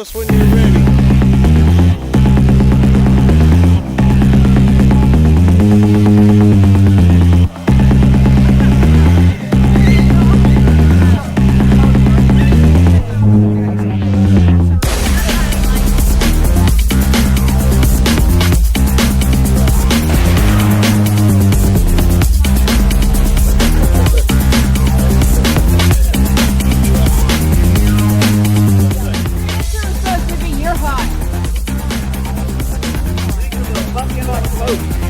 Just when you're ready. You're hot. Fucking like smoke.